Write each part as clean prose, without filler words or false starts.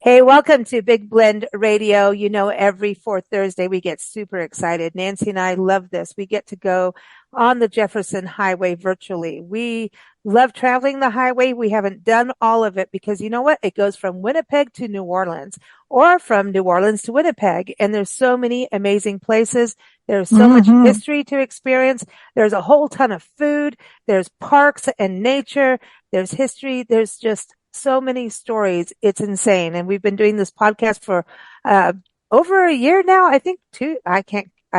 Hey, welcome to Big Blend Radio. You know, every fourth Thursday we get super excited. Nancy and I love this. We get to go on the Jefferson Highway virtually. We love traveling the highway. We haven't done all of it because you know what? It goes from Winnipeg to New Orleans or from New Orleans to Winnipeg. And there's so many amazing places. There's so much history to experience. There's a whole ton of food. There's parks and nature. There's history. There's just so many stories. It's insane. And we've been doing this podcast for over a year now. I think I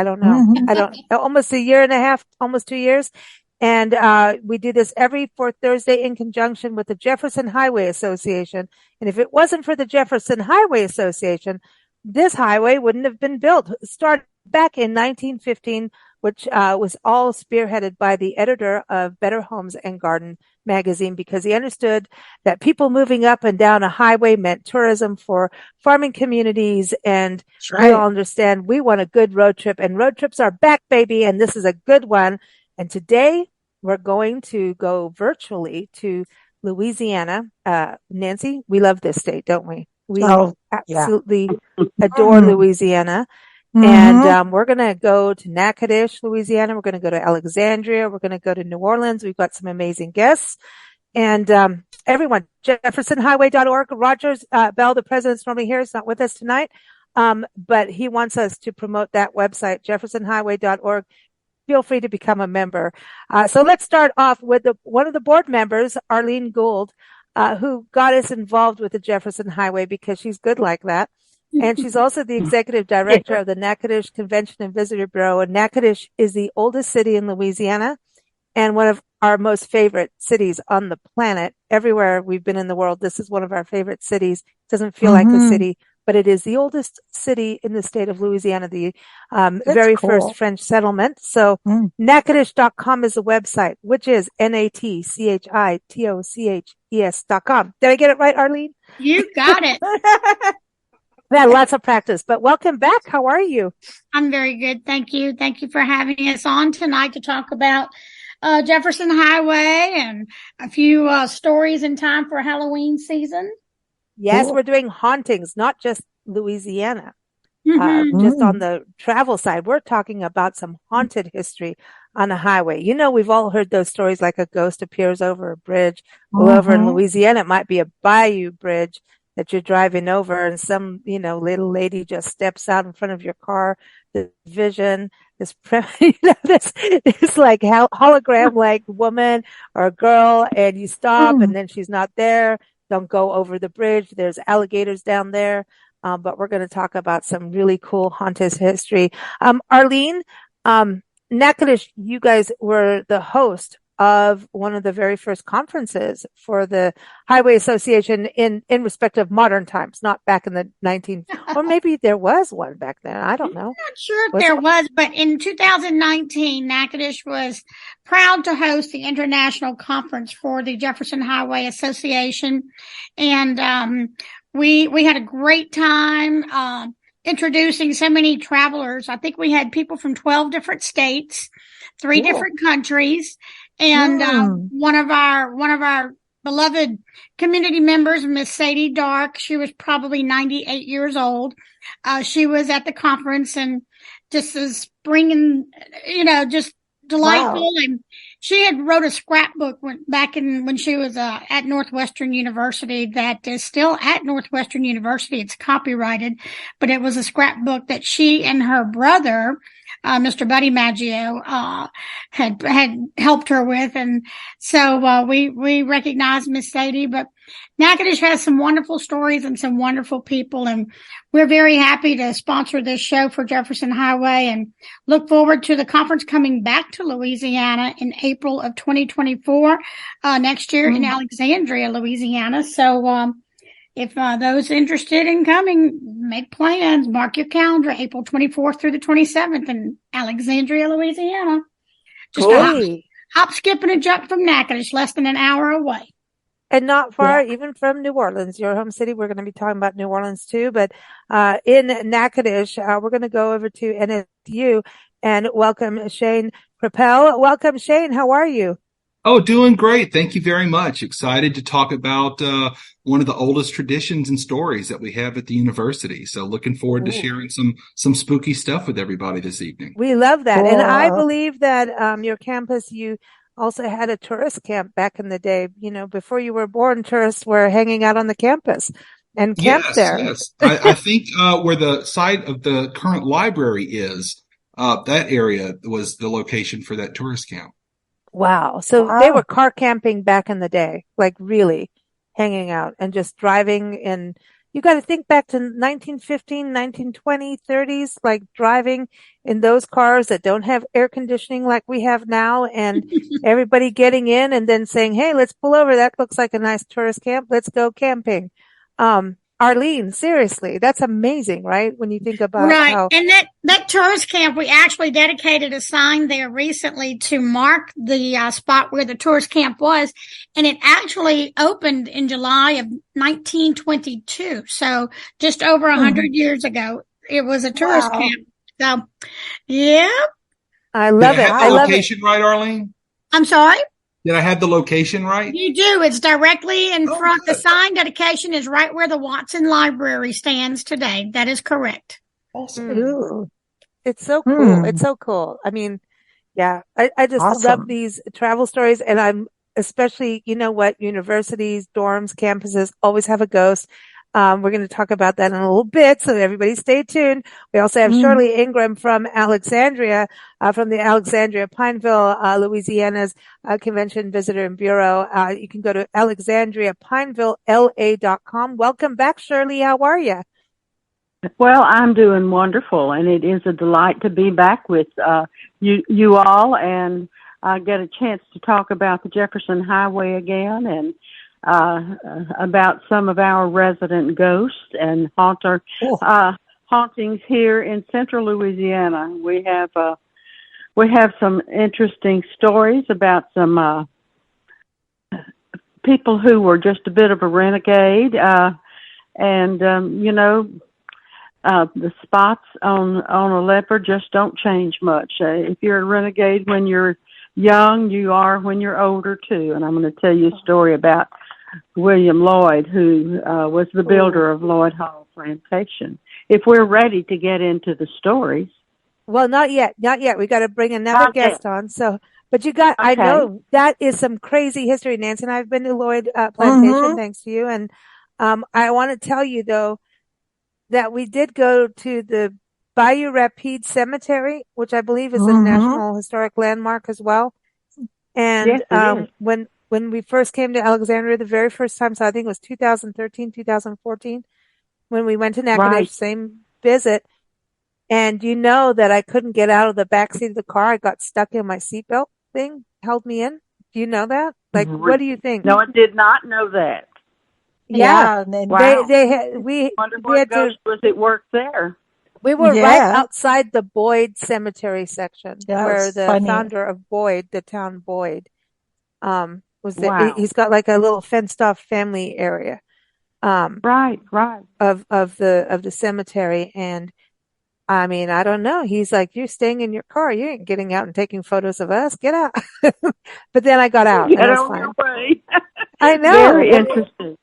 don't know. Almost a year and a half, almost 2 years. And we do this every fourth Thursday in conjunction with the Jefferson Highway Association. And if it wasn't for the Jefferson Highway Association, this highway wouldn't have been built. It started back in 1915, which was all spearheaded by the editor of Better Homes and Garden magazine, because he understood that people moving up and down a highway meant tourism for farming communities. And we all understand we want a good road trip, and road trips are back, baby. And this is a good one. And today we're going to go virtually to Louisiana. Nancy, we love this state, don't we? We absolutely adore Louisiana. And we're going to go to Natchtioches, Louisiana. We're going to go to Alexandria. We're going to go to New Orleans. We've got some amazing guests. And everyone, jeffersonhighway.org. Rogers Bell, the president's normally here. He's not with us tonight, but he wants us to promote that website, jeffersonhighway.org. Feel free to become a member. So let's start off with one of the board members, Arlene Gould, who got us involved with the Jefferson Highway because she's good like that. And she's also the executive director of the Natchtioches Convention and Visitor Bureau. And Natchtioches is the oldest city in Louisiana and one of our most favorite cities on the planet. Everywhere we've been in the world, this is one of our favorite cities. It doesn't feel like a city, but it is the oldest city in the state of Louisiana, the very first French settlement. So natchtioches.com is the website, which is natchtioches.com. Did I get it right, Arlene? You got it. We had lots of practice, but welcome back. How are you? I'm very good. Thank you. Thank you for having us on tonight to talk about Jefferson Highway and a few stories in time for Halloween season. Yes, cool. We're doing hauntings, not just Louisiana. Just on the travel side, we're talking about some haunted history on a highway. You know, we've all heard those stories like a ghost appears over a bridge. Well, over in Louisiana, it might be a bayou bridge that you're driving over and some, little lady just steps out in front of your car. The vision, this like hologram like woman or a girl, and you stop and then she's not there. Don't go over the bridge. There's alligators down there. But we're going to talk about some really cool haunted history. Arlene, Natchtioches, you guys were the host of one of the very first conferences for the Highway Association in respect of modern times, not back in the or maybe there was one back then. I don't know. I'm not sure if there was, but in 2019, Natchtioches was proud to host the international conference for the Jefferson Highway Association. And, we had a great time, introducing so many travelers. I think we had people from 12 different states, 3 different countries. And one of our beloved community members, Miss Sadie Dark, she was probably 98 years old. She was at the conference and just is bringing, just delightful. Wow. And she had wrote a scrapbook when she was at Northwestern University that is still at Northwestern University. It's copyrighted, but it was a scrapbook that she and her brother, Mr. Buddy Maggio, had helped her with. And so, we recognize Miss Sadie, but Natchtioches has some wonderful stories and some wonderful people. And we're very happy to sponsor this show for Jefferson Highway and look forward to the conference coming back to Louisiana in April of 2024, next year in Alexandria, Louisiana. So, if those interested in coming, make plans, mark your calendar, April 24th through the 27th in Alexandria, Louisiana. Just a hop, skip, and a jump from Natchtioches, less than an hour away. And not far even from New Orleans, your home city. We're going to be talking about New Orleans too, but in Natchtioches, we're going to go over to NSU and welcome Shane Propel. Welcome, Shane. How are you? Oh, doing great. Thank you very much. Excited to talk about one of the oldest traditions and stories that we have at the university. So looking forward to Ooh. sharing some spooky stuff with everybody this evening. We love that. And I Cool. believe that your campus, you also had a tourist camp back in the day. You know, before you were born, tourists were hanging out on the campus and camped Yes, there. yes. I think where the site of the current library is, that area was the location for that tourist camp. Wow. So they were Wow. car camping back in the day, like really hanging out and just driving. And you got to think back to 1915, 1920, 30s, like driving in those cars that don't have air conditioning like we have now, and everybody getting in and then saying, "Hey, let's pull over. That looks like a nice tourist camp. Let's go camping." Arlene, seriously, that's amazing, right? When you think about Right. how, And that tourist camp, we actually dedicated a sign there recently to mark the spot where the tourist camp was. And it actually opened in July of 1922. So just over 100 years ago, it was a tourist Wow. camp. So, yeah, I Did I love it. have the I Wow. love it. location right, Arlene? I'm sorry. Did I have the location right? You do. It's directly in Oh, front. The good. sign dedication is right where the Watson Library stands today. That is correct. Awesome. Mm. Ooh. It's so cool. It's Hmm. so cool. I mean, yeah, I just love Awesome. these travel stories, and I'm especially, you know what, universities, dorms, campuses always have a ghost. We're going to talk about that in a little bit, so everybody stay tuned. We also have Mm. Shirley Ingram from Alexandria, from the Alexandria Pineville, Louisiana's Convention Visitor and Bureau. You can go to alexandriapinevillela.com. Welcome back, Shirley. How are you? Well, I'm doing wonderful, and it is a delight to be back with you all, and get a chance to talk about the Jefferson Highway again, and about some of our resident ghosts and Cool. hauntings here in Central Louisiana. We have some interesting stories about some people who were just a bit of a renegade, and the spots on a leopard just don't change much. If you're a renegade when you're young, you are when you're older too. And I'm going to tell you a story about William Lloyd, who was the builder of Lloyd Hall Plantation. If we're ready to get into the stories. Well, not yet. Not yet. We got to bring another Not yet. guest on. So, but I Okay. know that is some crazy history, Nancy. And I've been to Lloyd Plantation, Mm-hmm. thanks to you. And I want to tell you, though, that we did go to the Bayou Rapide Cemetery, which I believe is a Mm-hmm. National Historic Landmark as well. And Yes, it is. when we first came to Alexandria the very first time, so I think it was 2013, 2014, when we went to Natchitoches, Right. same visit. And you know that I couldn't get out of the back seat of the car. I got stuck in my seatbelt thing, held me in. Do you know that? Like, what do you think? No, I did not know that. Yeah, Yeah. And Wow. we Wonder we had what ghost was at work there. we were right yeah. outside the Boyd Cemetery section That where was the funny. founder of Boyd, the town Boyd, was there. Wow. He's got like a little fenced off family area, Right. of the cemetery. And I mean, I don't know. He's like, "You're staying in your car. You ain't getting out and taking photos of us. Get out." But then I got out and Get it was on fine. your way. I know. Very interesting.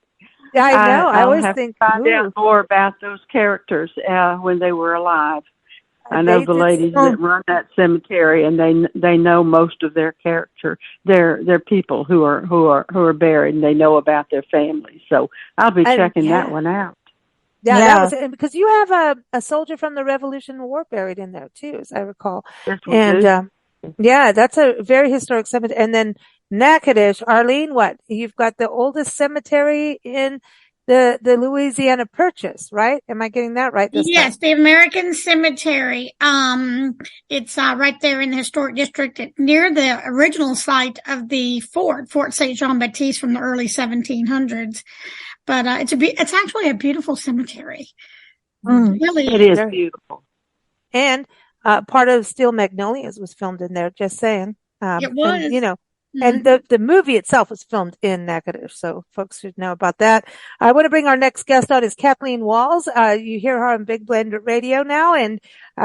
I know. I I'll always have think, to find ooh, out more about those characters when they were alive. I know they the did. ladies that run that cemetery, and they know most of their character. They're people who are buried, and they know about their families. So I'll be And checking that yeah, one out. yeah, that Yeah. was it. Because you have a soldier from the Revolutionary War buried in there too, as I recall. Yes, we And do. yeah, that's a very historic cemetery. And then Natchitoches, Arlene, what? You've got the oldest cemetery in the Louisiana Purchase, right? Am I getting that right this Yes, time? the American Cemetery. It's right there in the historic district near the original site of the Fort St. Jean Baptiste from the early 1700s. But it's actually a beautiful cemetery. Mm. Really It is. is beautiful. And part of Steel Magnolias was filmed in there, just saying. It And you was. know, And the movie itself was filmed in Natchitoches, so folks should know about that. I want to bring our next guest on is Kathleen Walls. You hear her on Big Blend Radio now, and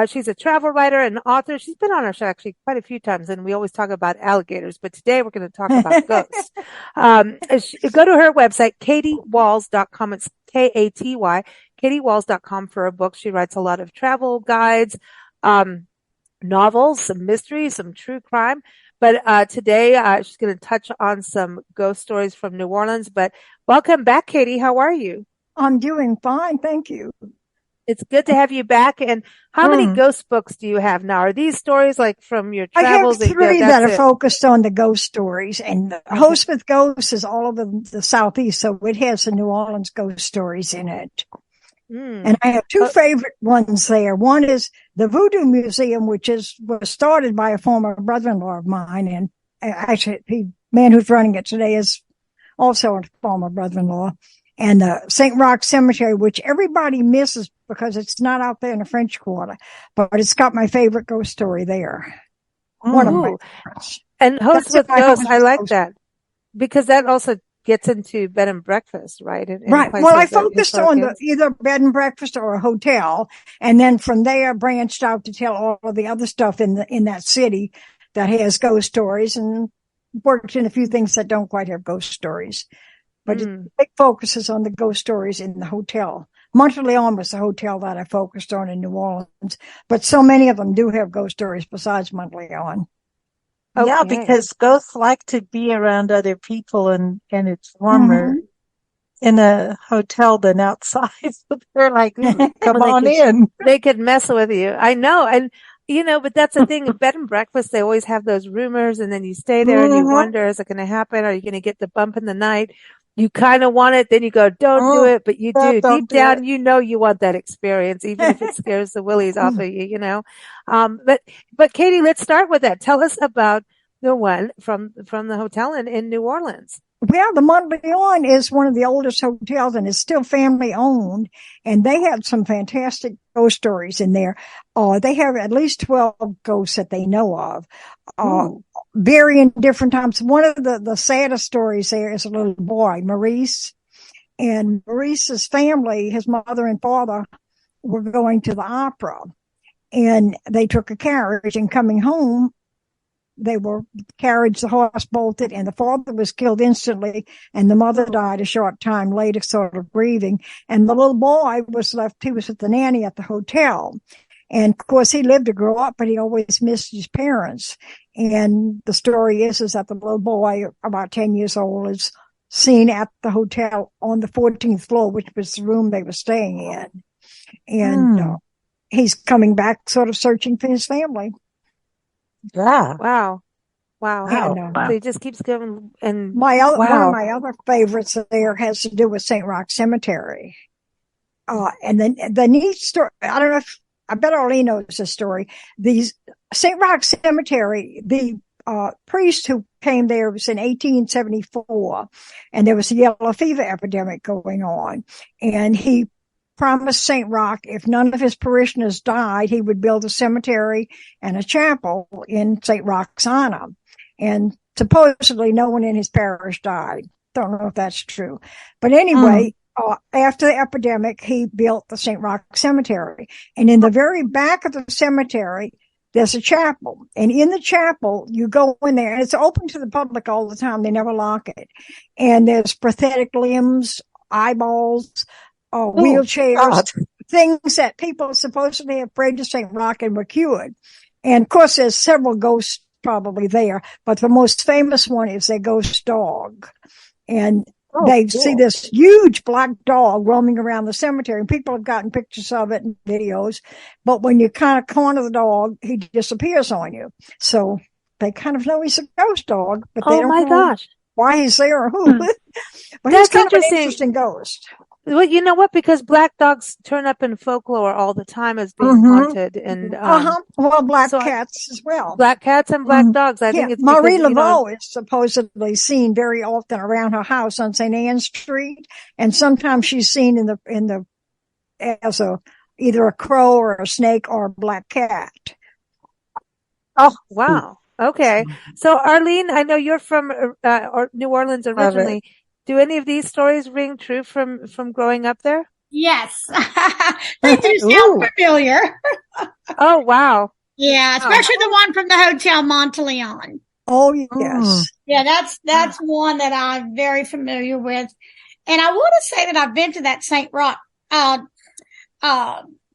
she's a travel writer and author. She's been on our show actually quite a few times, and we always talk about alligators, but today we're going to talk about ghosts. Go to her website, katiewalls.com. It's Katy, katiewalls.com for her book. She writes a lot of travel guides, novels, some mysteries, some true crime. But today she's going to touch on some ghost stories from New Orleans. But welcome back, Katy. How are you? I'm doing fine, thank you. It's good to have you back. And how many ghost books do you have now? Are these stories like from your travels? I have three that are focused on the ghost stories. And the Host with Ghosts is all over the Southeast, so it has the New Orleans ghost stories in it. And I have two favorite ones there. One is the Voodoo Museum, which was started by a former brother-in-law of mine. And actually, the man who's running it today is also a former brother-in-law. And the St. Roch Cemetery, which everybody misses because it's not out there in the French Quarter. But it's got my favorite ghost story there. One of my favorites. And Host with Ghosts, I like that. Because that also gets into bed and breakfast, right? Right. Well, I focused on either bed and breakfast or a hotel, and then from there branched out to tell all of the other stuff in that city that has ghost stories, and worked in a few things that don't quite have ghost stories. But the big focus is on the ghost stories in the hotel. Monteleone was the hotel that I focused on in New Orleans, but so many of them do have ghost stories besides Monteleone. Okay. Yeah, because ghosts like to be around other people, and it's warmer in a hotel than outside. So they're like, come on in. They could mess with you. I know. And, but that's the thing. In bed and breakfast, they always have those rumors, and then you stay there and you wonder, is it going to happen? Are you going to get the bump in the night? You kind of want it, then you go, don't do it, but you do. Deep down, you want that experience, even if it scares the willies off of you, But Katy, let's start with that. Tell us about the one from the hotel in New Orleans. Well, the Monteleone is one of the oldest hotels, and it's still family owned, and they have some fantastic ghost stories in there. They have at least 12 ghosts that they know of. Varying different times. One of the saddest stories there is a little boy, Maurice, and Maurice's family, his mother and father, were going to the opera, and they took a carriage, and coming home, the horse bolted, and the father was killed instantly, and the mother died a short time later, sort of grieving, and the little boy was left, he was with the nanny at the hotel. And of course, he lived to grow up, but he always missed his parents. And the story is that the little boy, about 10 years old, is seen at the hotel on the 14th floor, which was the room they were staying in. And he's coming back, sort of searching for his family. Yeah. Wow. Wow. So he just keeps going. And one of my other favorites there has to do with St. Roch Cemetery. And then the neat story, I bet Arlene knows this story. These St. Roch Cemetery, the priest who came there was in 1874, and there was a yellow fever epidemic going on. And he promised St. Roch, if none of his parishioners died, he would build a cemetery and a chapel in St. Roch's honor. And supposedly no one in his parish died. Don't know if that's true. But anyway, after the epidemic, he built the St. Roch Cemetery. And in the very back of the cemetery, there's a chapel. And in the chapel, you go in there, and it's open to the public all the time. They never lock it. And there's prosthetic limbs, eyeballs, wheelchairs, things that people supposedly have prayed to St. Roch and were cured. And of course, there's several ghosts probably there, but the most famous one is their ghost dog. And they see this huge black dog roaming around the cemetery, and people have gotten pictures of it and videos. But when you kind of corner the dog, he disappears on you. So they kind of know he's a ghost dog, but they don't know why he's there or who. But he's kind of an interesting ghost. Well, you know what? Because black dogs turn up in folklore all the time as being haunted, and well, black cats as well. Black cats and black dogs. I think it's Marie Laveau is supposedly seen very often around her house on St. Anne Street, and sometimes she's seen as either a crow or a snake or a black cat. Oh, wow. Okay. So Arlene, I know you're from New Orleans originally. Do any of these stories ring true from growing up there? Yes. They do sound familiar. Oh, wow. Yeah, especially the one from the Hotel Monteleone. Oh, yes. Yeah, that's one that I'm very familiar with. And I want to say that I've been to that St. Roch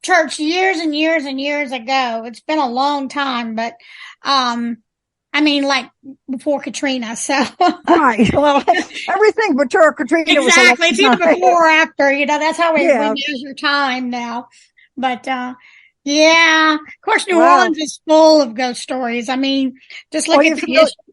church years and years and years ago. It's been a long time, but I mean, like before Katrina, so. Right. Well, everything before Katrina exactly. was It's either before or after, you know, that's how we measure time now. But, yeah, of course, New Orleans is full of ghost stories. I mean, just look at the history.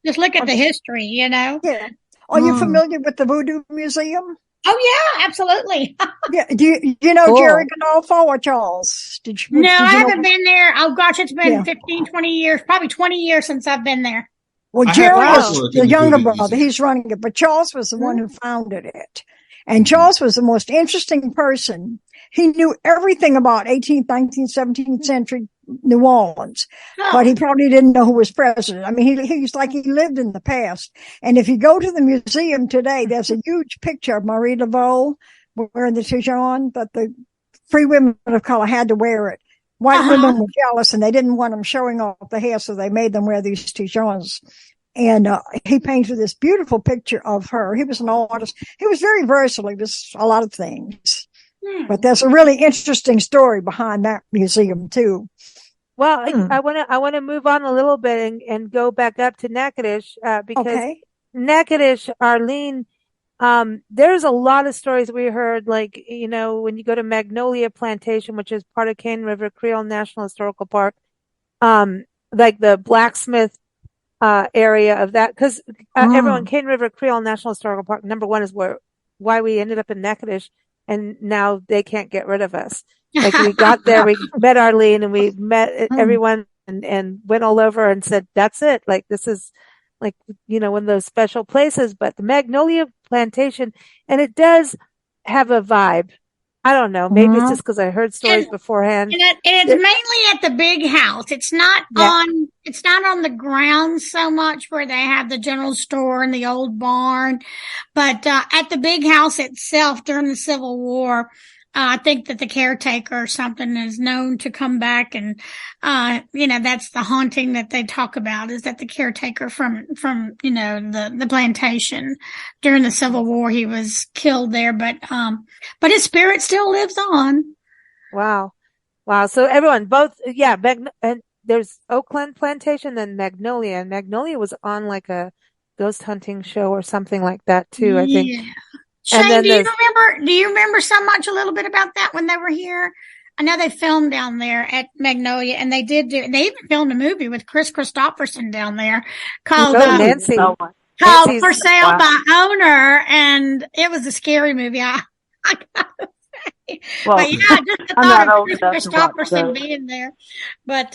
Just look at the history, you know? Yeah. Are you familiar with the Voodoo Museum? Oh, yeah, absolutely. Yeah. Do you know Jerry Gandolfo or Charles? No, I haven't been there. Oh, gosh, it's been 15, 20 years, probably 20 years since I've been there. Well, Jerry was the younger brother. He's running it, but Charles was the one who founded it. And Charles was the most interesting person. He knew everything about 18th, 19th, 17th century New Orleans, but he probably didn't know who was president. I mean, he's like he lived in the past. And if you go to the museum today, there's a huge picture of Marie Laveau wearing the tigeon, but the free women of color had to wear it. White women were jealous and they didn't want them showing off the hair, so they made them wear these tigeons. And he painted this beautiful picture of her. He was an artist. He was very versatile. He was a lot of things. But there's a really interesting story behind that museum too. Well, I want to move on a little bit and go back up to Natchitoches, because Natchitoches, Arlene, there's a lot of stories we heard, like, you know, when you go to Magnolia Plantation, which is part of Cane River Creole National Historical Park, like the blacksmith area of that, because everyone, Cane River Creole National Historical Park, number one is why we ended up in Natchitoches, and now they can't get rid of us. Like, we got there, we met Arlene, and we met everyone and went all over and said, that's it. Like, this is, like, you know, one of those special places. But the Magnolia Plantation, and it does have a vibe. I don't know. Maybe it's just because I heard stories beforehand. And it's mainly at the big house. It's not on the ground so much where they have the general store and the old barn, but at the big house itself during the Civil War, I think that the caretaker or something is known to come back, and you know, that's the haunting that they talk about, is that the caretaker from you know, the plantation during the Civil War, he was killed there, but his spirit still lives on. Wow. So everyone, and there's Oakland Plantation and Magnolia, and Magnolia was on like a ghost hunting show or something like that too, I think. Shane, do you remember a little bit about that when they were here? I know they filmed down there at Magnolia, and they even filmed a movie with Chris Christopherson down there called Nancy. Called For Sale by Owner, and it was a scary movie. I gotta say. But yeah, I just thought of Chris Christopherson being there. But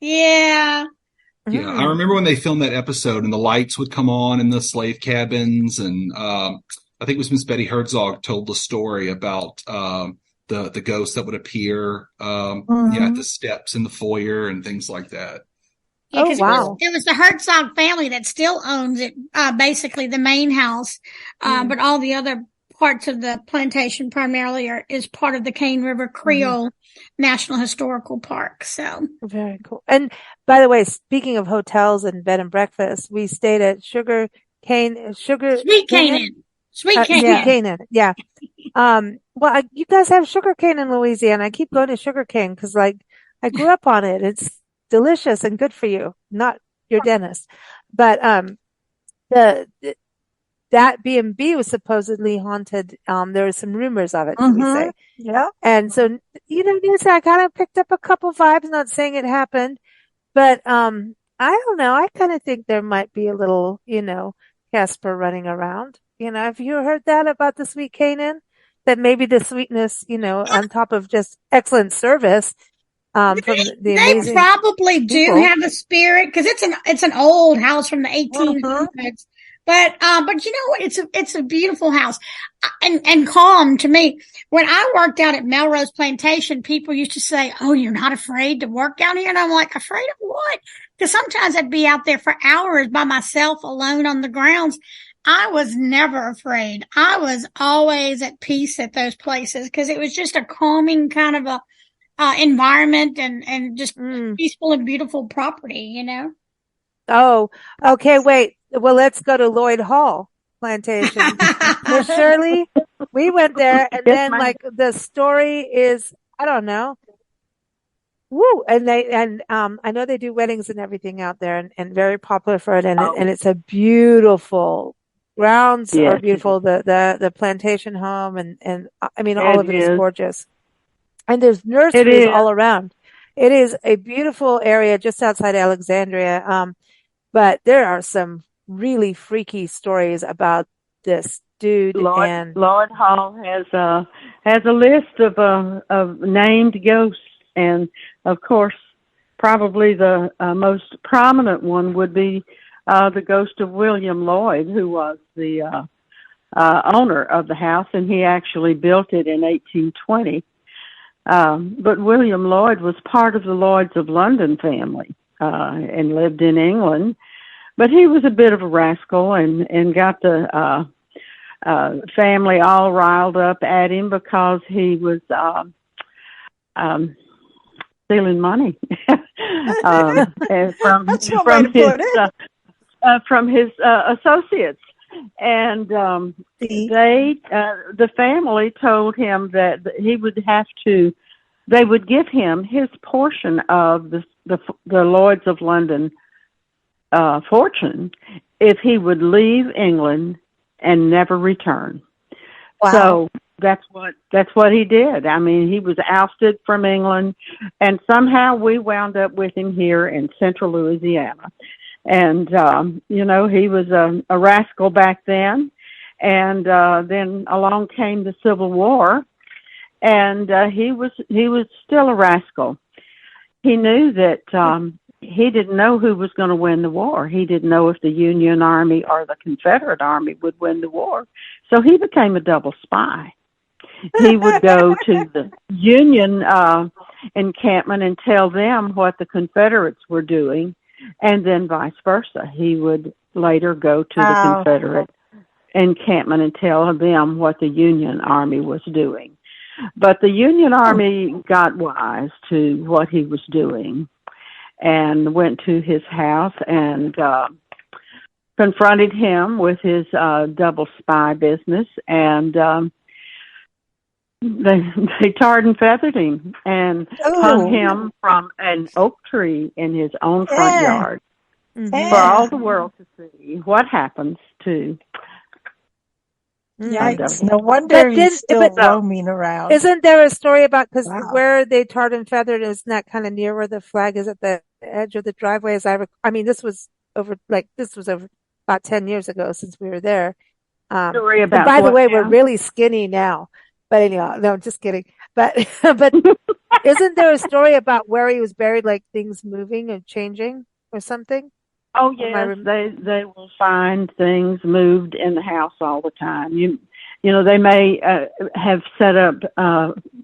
yeah. Yeah, I remember when they filmed that episode and the lights would come on in the slave cabins, and I think it was Miss Betty Herzog told the story about the ghosts that would appear at the steps in the foyer and things like that. Yeah, it was the Herzog family that still owns it, basically the main house, but all the other parts of the plantation primarily is part of the Cane River Creole National Historical Park. So very cool. And by the way, speaking of hotels and bed and breakfast, we stayed at Sweet Canaan. Yeah. Well, you guys have sugarcane in Louisiana. I keep going to sugarcane because, like, I grew up on it. It's delicious and good for you, not your dentist. But that B&B was supposedly haunted. There were some rumors of it, should we say? Yeah. And so, you know, Nancy, I kind of picked up a couple vibes. Not saying it happened, but I don't know. I kind of think there might be a little, you know, Casper running around. You know, have you heard that about the Sweet Canaan? That maybe the sweetness, you know, on top of just excellent service, from the amazing they probably do people. have a spirit, because it's an old house from the 1800s. But you know what? It's a beautiful house and calm to me. When I worked out at Melrose Plantation, people used to say, "Oh, you're not afraid to work down here?" And I'm like, "Afraid of what?" Because sometimes I'd be out there for hours by myself alone on the grounds. I was never afraid. I was always at peace at those places because it was just a calming kind of a environment and just peaceful and beautiful property, you know? Oh, okay. Wait. Well, let's go to Lloyd Hall Plantation. Miss Shirley, we went there, and then like the story is, I don't know. Woo! And I know they do weddings and everything out there, and very popular for it. And it's a beautiful grounds are beautiful. The plantation home and I mean all of it is gorgeous. And there's nurseries all around. It is a beautiful area just outside Alexandria. But there are some really freaky stories about this dude. Lloyd Hall has a list of named ghosts, and of course, probably the most prominent one would be the ghost of William Lloyd, who was the owner of the house, and he actually built it in 1820. But William Lloyd was part of the Lloyds of London family and lived in England. But he was a bit of a rascal and got the family all riled up at him because he was stealing money and from his associates. And the family told him that they would give him his portion of the Lloyds of London fortune if he would leave England and never return. Wow. So that's what he did. I mean, he was ousted from England, and somehow we wound up with him here in central Louisiana. And he was a rascal back then, and then along came the Civil War, and he was still a rascal. He knew that he didn't know who was going to win the war. He didn't know if the Union Army or the Confederate Army would win the war. So he became a double spy. He would go to the Union encampment and tell them what the Confederates were doing, and then vice versa. He would later go to the Confederate encampment and tell them what the Union Army was doing. But the Union Army got wise to what he was doing and went to his house and confronted him with his double spy business, and they tarred and feathered him and hung him from an oak tree in his own front yard for all the world to see what happens to. Yikes! No wonder he's still roaming around. Isn't there a story about where they tarred and feathered? Isn't that kind of near where the flag is at the edge of the driveway? This was over about 10 years ago since we were there. Story about by the way, we're really skinny now. But anyhow, no, just kidding. But isn't there a story about where he was buried, like things moving and changing or something? Oh yes, they will find things moved in the house all the time. You know they may have set up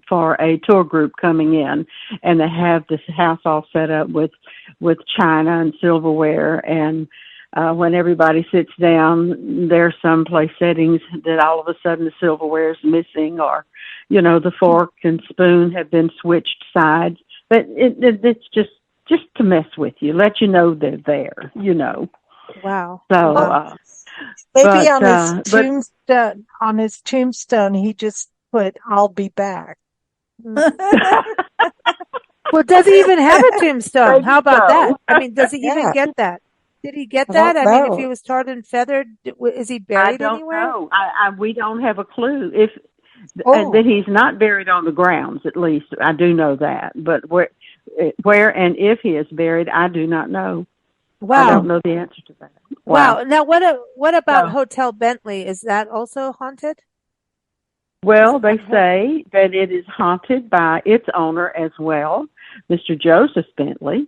for a tour group coming in, and they have this house all set up with china and silverware, and when everybody sits down, there's some place settings that all of a sudden the silverware is missing, or the fork and spoon have been switched sides. But it's just to mess with you, let you know they're there, Wow. So maybe on his tombstone, he just put, "I'll be back." Well, does he even have a tombstone? How about that? I mean, does he even get that? Did he get that? I mean, if he was tarred and feathered, is he buried anywhere? I don't know. We don't have a clue. That he's not buried on the grounds, at least. I do know that. But where and if he is buried, I do not know. Wow. I don't know the answer to that. Wow. Now, what about Hotel Bentley? Is that also haunted? Well, they say that it is haunted by its owner as well, Mr. Joseph Bentley,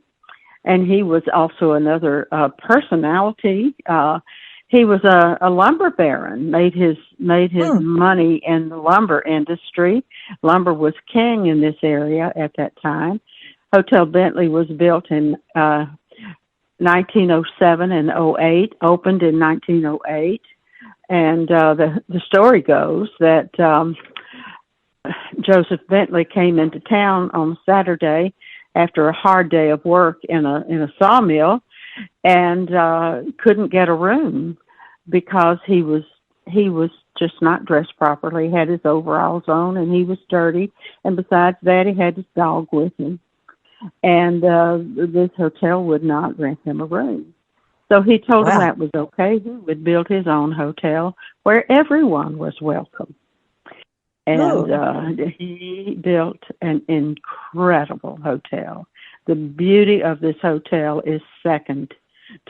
and he was also another personality. he was a lumber baron, made his money in the lumber industry. Lumber was king in this area at that time. Hotel Bentley was built in 1907 and '08, opened in 1908. And the story goes that Joseph Bentley came into town on Saturday after a hard day of work in a sawmill, and couldn't get a room because he was just not dressed properly. He had his overalls on, and he was dirty. And besides that, he had his dog with him. And this hotel would not rent him a room. So he told him that was okay. He would build his own hotel where everyone was welcome. And he built an incredible hotel. The beauty of this hotel is second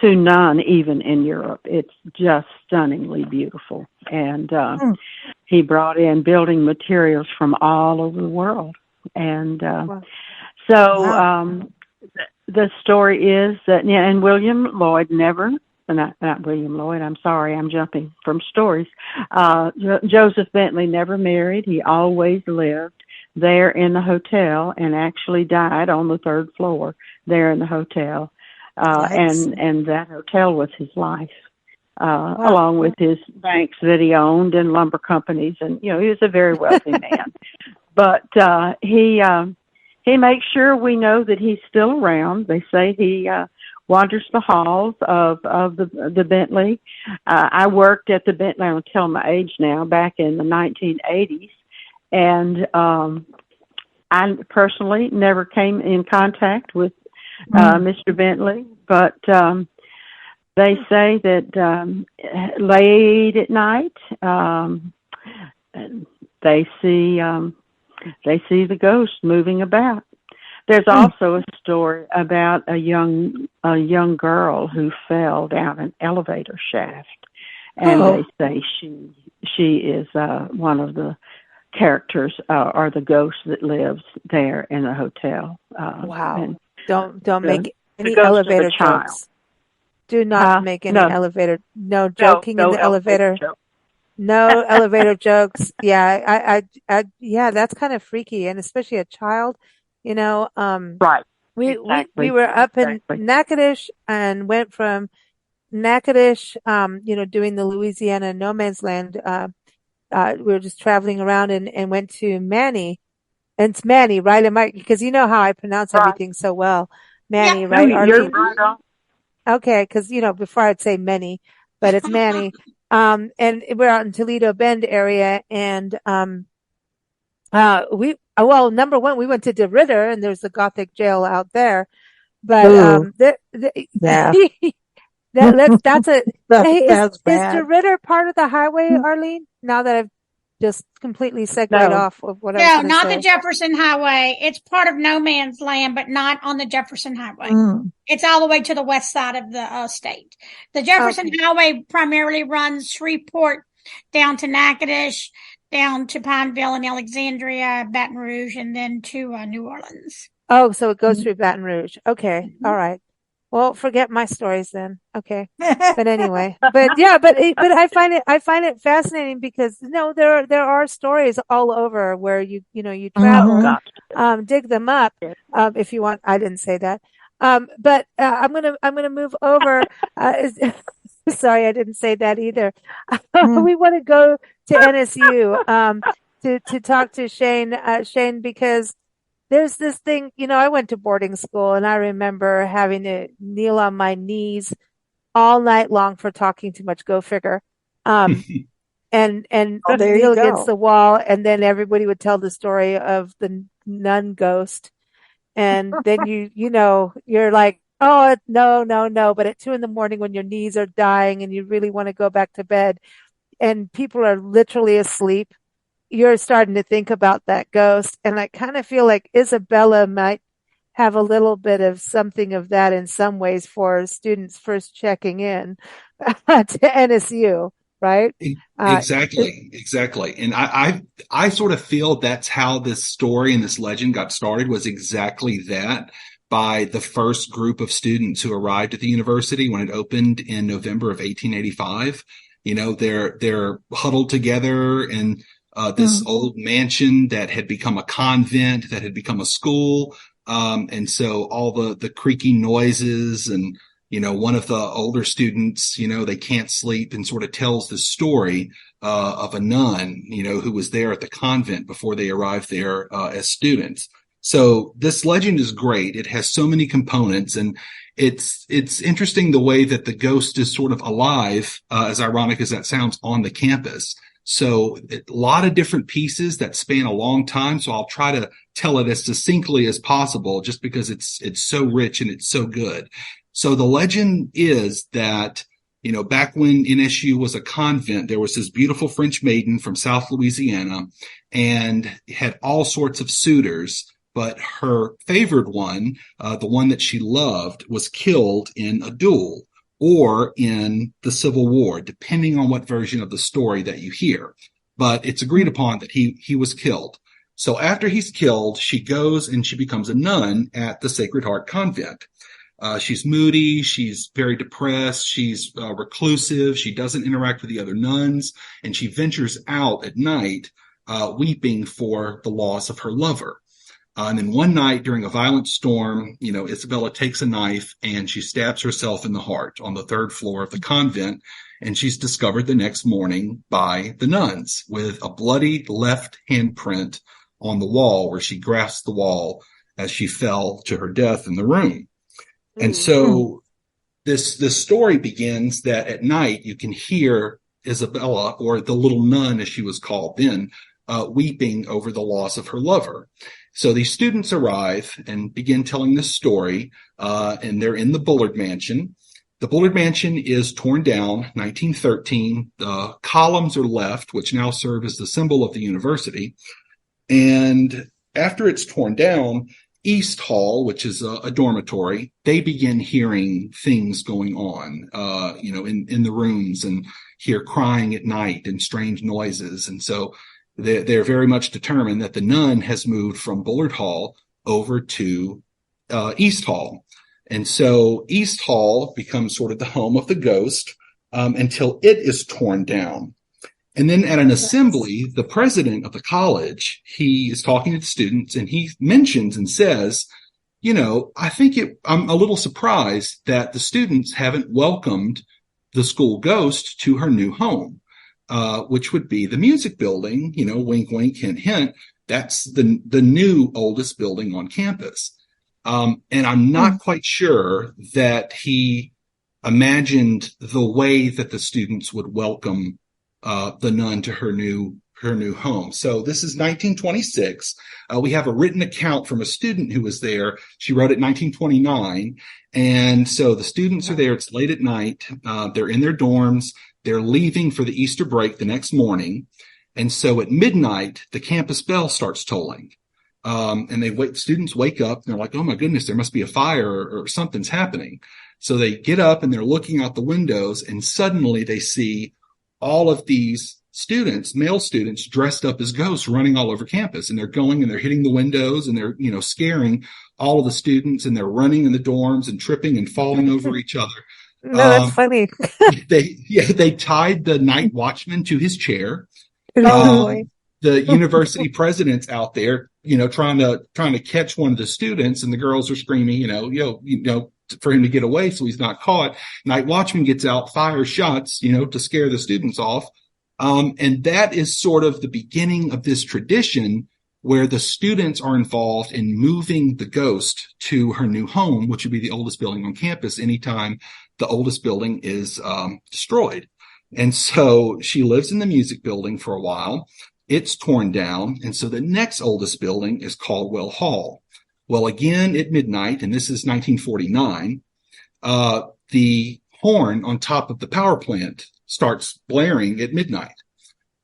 to none, even in Europe. It's just stunningly beautiful. And he brought in building materials from all over the world. And the story is that, and William Lloyd not William Lloyd, I'm sorry, I'm jumping from stories. Joseph Bentley never married. He always lived there in the hotel and actually died on the third floor there in the hotel. And that hotel was his life, along with his banks that he owned and lumber companies. And, he was a very wealthy man. But he makes sure we know that he's still around. They say he wanders the halls of the Bentley. I worked at the Bentley, I'll tell my age now, back in the 1980s. And I personally never came in contact with Mr. Bentley, but they say that late at night they see the ghost moving about. There's also a story about a young girl who fell down an elevator shaft, and they say she is one of the characters or the ghost that lives there in the hotel. Wow! Don't make any elevator jokes. Do not make any elevator. No joking in the elevator. No elevator jokes. Yeah, I that's kind of freaky, and especially a child. Right. We were up in Natchitoches and went from Natchitoches, doing the Louisiana no man's land. We were just traveling around and went to Manny. And it's Manny, right? Because you know how I pronounce everything so well. Manny, right, Arlene? You're right on. Okay, because, before I'd say many, but it's Manny. And we're out in Toledo Bend area, and number one, we went to DeRidder, and there's a Gothic jail out there. But that's is DeRidder part of the highway, Arlene? Now that I've just completely segued off of what I was going to say. No, not the Jefferson Highway. It's part of no man's land, but not on the Jefferson Highway. It's all the way to the west side of the state. The Jefferson Highway primarily runs Shreveport down to Natchitoches, down to Pineville and Alexandria, Baton Rouge, and then to New Orleans. Oh, so it goes through Baton Rouge. Okay. All right. Well, forget my stories then. Okay. But anyway, but I find it fascinating because there are stories all over where you travel, dig them up, if you want. I didn't say that. But I'm going to move over. Sorry, I didn't say that either. We want to go to NSU, to talk to Shane, because there's this thing, I went to boarding school, and I remember having to kneel on my knees all night long for talking too much. Go figure. And kneel against the wall, and then everybody would tell the story of the nun ghost, and then you're like, oh no, but at 2 a.m, when your knees are dying and you really want to go back to bed, and people are literally asleep, you're starting to think about that ghost. And I kind of feel like Isabella might have a little bit of something of that in some ways for students first checking in to NSU, right? Exactly. And I sort of feel that's how this story and this legend got started, was exactly that. by the first group of students who arrived at the university when it opened in November of 1885. They're huddled together in this old mansion that had become a convent, that had become a school. And so all the creaky noises and, one of the older students, they can't sleep and sort of tells the story, of a nun, who was there at the convent before they arrived there, as students. So this legend is great. It has so many components, and it's interesting the way that the ghost is sort of alive, as ironic as that sounds, on the campus. So a lot of different pieces that span a long time. So I'll try to tell it as succinctly as possible, just because it's so rich and it's so good. So the legend is that, back when NSU was a convent, there was this beautiful French maiden from South Louisiana and had all sorts of suitors. But her favored one, the one that she loved, was killed in a duel or in the Civil War, depending on what version of the story that you hear. But it's agreed upon that he was killed. So after he's killed, she goes and she becomes a nun at the Sacred Heart Convent. She's moody. She's very depressed. She's reclusive. She doesn't interact with the other nuns, and she ventures out at night, weeping for the loss of her lover. And then one night during a violent storm, Isabella takes a knife and she stabs herself in the heart on the third floor of the convent. And she's discovered the next morning by the nuns with a bloody left handprint on the wall where she grasped the wall as she fell to her death in the room. And so this story begins that at night you can hear Isabella, or the little nun as she was called then, weeping over the loss of her lover. So these students arrive and begin telling this story, and they're in the Bullard Mansion. The Bullard Mansion is torn down, 1913. The columns are left, which now serve as the symbol of the university. And after it's torn down, East Hall, which is a dormitory, they begin hearing things going on, in the rooms, and hear crying at night and strange noises. And so they're very much determined that the nun has moved from Bullard Hall over to East Hall. And so East Hall becomes sort of the home of the ghost until it is torn down. And then at an assembly, the president of the college, he is talking to the students, and he mentions and says, I'm a little surprised that the students haven't welcomed the school ghost to her new home. Which would be the music building, wink, wink, hint, hint. That's the new oldest building on campus. And I'm not quite sure that he imagined the way that the students would welcome the nun to her new home. So this is 1926. We have a written account from a student who was there. She wrote it in 1929. And so the students are there. It's late at night. They're in their dorms. They're leaving for the Easter break the next morning. And so at midnight, the campus bell starts tolling. And students wake up and they're like, oh my goodness, there must be a fire or something's happening. So they get up and they're looking out the windows, and suddenly they see all of these students, male students, dressed up as ghosts running all over campus. And they're going and they're hitting the windows, and they're, scaring all of the students, and they're running in the dorms and tripping and falling over each other. No, that's funny. They tied the night watchman to his chair. Oh, the university president's out there, trying to catch one of the students, and the girls are screaming, for him to get away so he's not caught. Night watchman gets out, fires shots, to scare the students off. And that is sort of the beginning of this tradition where the students are involved in moving the ghost to her new home, which would be the oldest building on campus anytime the oldest building is destroyed. And so she lives in the music building for a while. It's torn down. And so the next oldest building is Caldwell Hall. Well, again, at midnight, and this is 1949, the horn on top of the power plant starts blaring at midnight.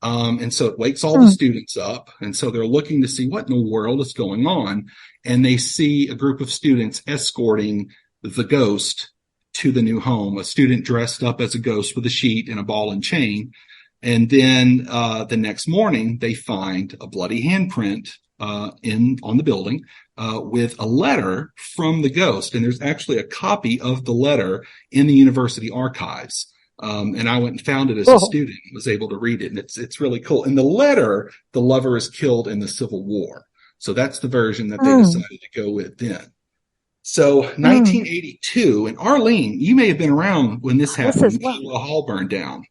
And so it wakes all the students up. And so they're looking to see what in the world is going on. And they see a group of students escorting the ghost to the new home, a student dressed up as a ghost with a sheet and a ball and chain. And then the next morning, they find a bloody handprint on the building with a letter from the ghost. And there's actually a copy of the letter in the university archives. And I went and found it as a student, was able to read it. And it's really cool. In the letter, the lover is killed in the Civil War. So that's the version that they decided to go with then. So 1982, and Arlene, you may have been around when this happened, when Caldwell Hall burned down.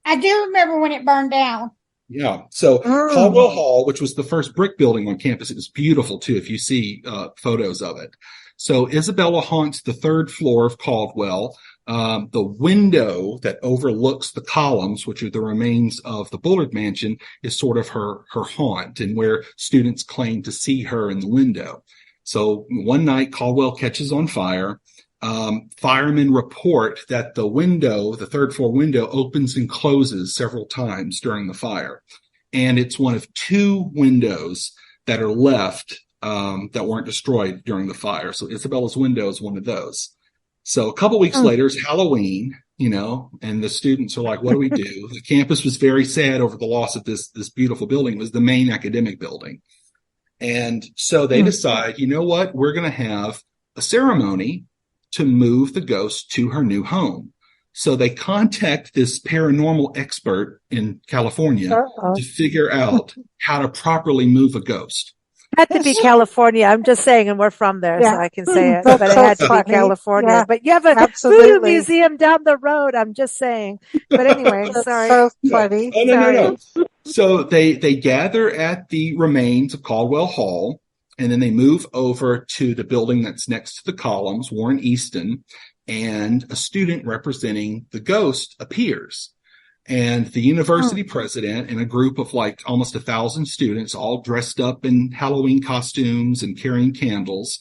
I do remember when it burned down. Yeah. So Caldwell Hall, which was the first brick building on campus, it was beautiful too, if you see photos of it. So Isabella haunts the third floor of Caldwell. The window that overlooks the columns, which are the remains of the Bullard Mansion, is sort of her haunt, and where students claim to see her in the window. So one night, Caldwell catches on fire. Firemen report that the window, the third floor window, opens and closes several times during the fire. And it's one of two windows that are left that weren't destroyed during the fire. So Isabella's window is one of those. So a couple weeks later is Halloween, and the students are like, what do we do? The campus was very sad over the loss of this beautiful building. It was the main academic building. And so they decide, you know what? We're going to have a ceremony to move the ghost to her new home. So they contact this paranormal expert in California to figure out how to properly move a ghost. It had to be California. I'm just saying, and we're from there, so I can say it. But it had to be California. Yeah, but you have a voodoo museum down the road. I'm just saying. But anyway, sorry. So funny. No. So they gather at the remains of Caldwell Hall, and then they move over to the building that's next to the columns, Warren Easton, and a student representing the ghost appears. And the university president and a group of like almost 1,000 students, all dressed up in Halloween costumes and carrying candles,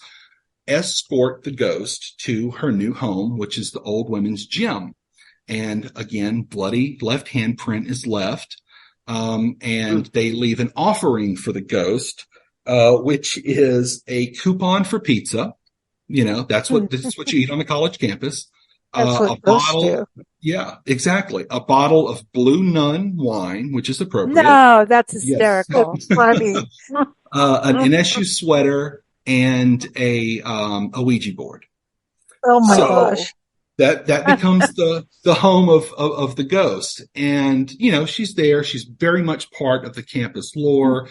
escort the ghost to her new home, which is the old women's gym. And again, bloody left handprint is left. And they leave an offering for the ghost, which is a coupon for pizza. This is what you eat on the college campus. A bottle. Yeah, exactly. A bottle of Blue Nun wine, which is appropriate. No, that's hysterical. Yes. Funny. An NSU sweater and a Ouija board. Oh my gosh. That becomes the home of the ghost. And, she's there. She's very much part of the campus lore,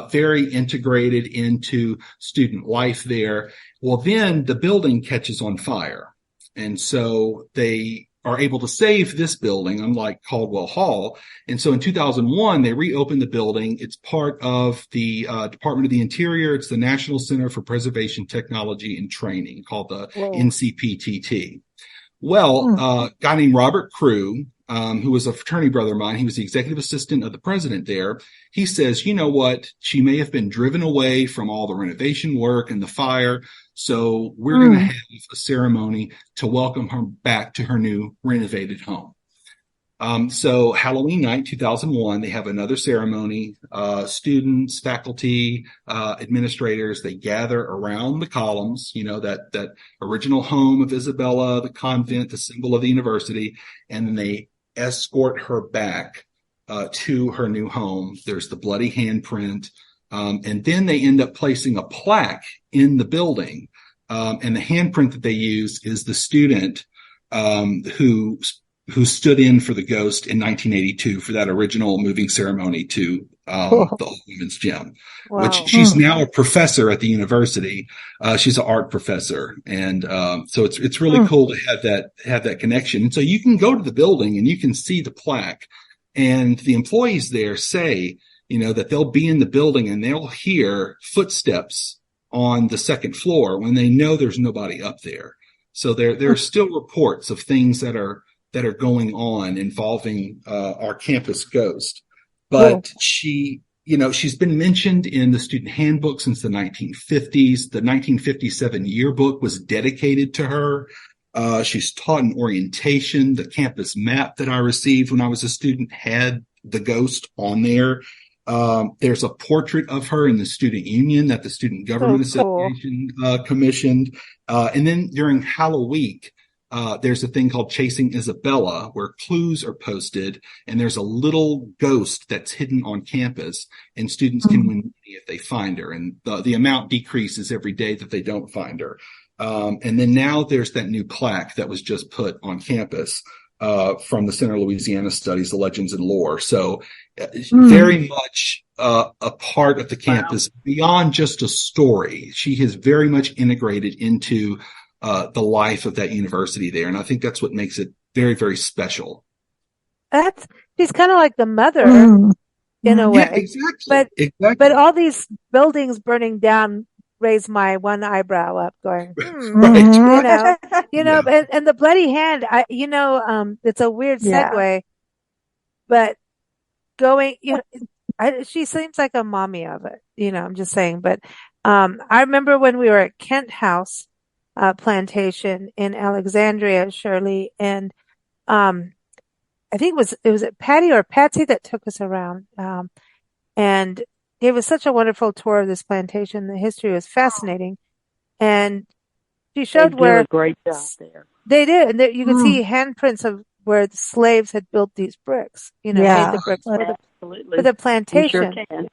very integrated into student life there. Well, then the building catches on fire. And so they are able to save this building, unlike Caldwell Hall. And so in 2001, they reopened the building. It's part of the Department of the Interior. It's the National Center for Preservation Technology and Training, called the NCPTT. Well, a guy named Robert Crew, who was a fraternity brother of mine, he was the executive assistant of the president there. He says, you know what? She may have been driven away from all the renovation work and the fire. So we're going to have a ceremony to welcome her back to her new renovated home. So Halloween night, 2001, they have another ceremony. Students, faculty, administrators, they gather around the columns, that original home of Isabella, the convent, the symbol of the university, and then they escort her back to her new home. There's the bloody handprint. And then they end up placing a plaque in the building. And the handprint that they use is the student who stood in for the ghost in 1982 for that original moving ceremony to the old women's gym. Wow. Which she's now a professor at the university. She's an art professor. And so it's really cool to have that connection. And so you can go to the building and you can see the plaque. And the employees there say, that they'll be in the building and they'll hear footsteps on the second floor when they know there's nobody up there. So there are still reports of things that are going on involving our campus ghost. But she's been mentioned in the student handbook since the 1950s. The 1957 yearbook was dedicated to her. She's taught in orientation. The campus map that I received when I was a student had the ghost on there. There's a portrait of her in the student union that the Student Government Association commissioned. And then during Halloween, there's a thing called Chasing Isabella, where clues are posted, and there's a little ghost that's hidden on campus, and students can win money if they find her. And the amount decreases every day that they don't find her. And then now there's that new plaque that was just put on campus from the Center of Louisiana Studies, the Legends and Lore. So very much a part of the campus beyond just a story. She has very much integrated into the life of that university there. And I think that's what makes it very, very special. She's kind of like the mother in a way. Yeah, exactly. But all these buildings burning down raise my one eyebrow up going, Right. you know, and the bloody hand, it's a weird segue, but going, she seems like a mommy of it, I'm just saying. But, I remember when we were at Kent House, plantation in Alexandria, Shirley, and, I think it was Patty or Patsy that took us around, and gave us such a wonderful tour of this plantation. The history was fascinating. And she showed where a great job there. They did. And you could see handprints of where the slaves had built these bricks, made the bricks for the plantation. You sure can.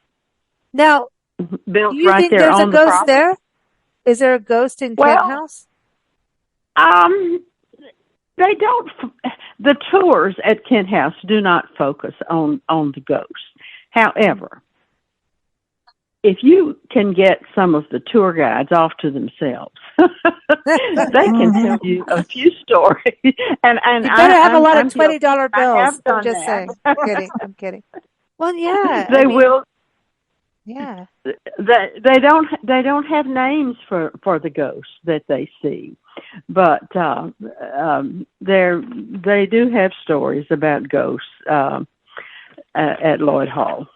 Now, Built do you right think there there's on a the ghost property. there? Is there a ghost in Kent House? They don't, the tours at Kent House do not focus on the ghosts. However, if you can get some of the tour guides off to themselves, they can tell you a few stories. And you better have a lot of $20 bills. I'm just saying. I'm kidding. Well, yeah. They will. Yeah. They don't have names for the ghosts that they see, but they do have stories about ghosts at Lloyd Hall.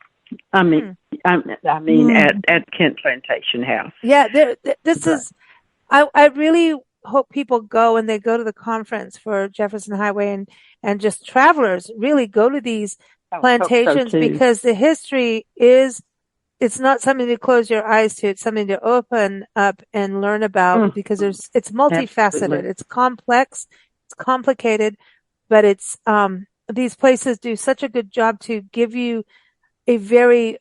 I mean at Kent Plantation House. Yeah, this is. I really hope people go and they go to the conference for Jefferson Highway and just travelers really go to these plantations because the history is. It's not something to close your eyes to. It's something to open up and learn about because it's multifaceted. Absolutely. It's complex. It's complicated, but it's, these places do such a good job to give you a very,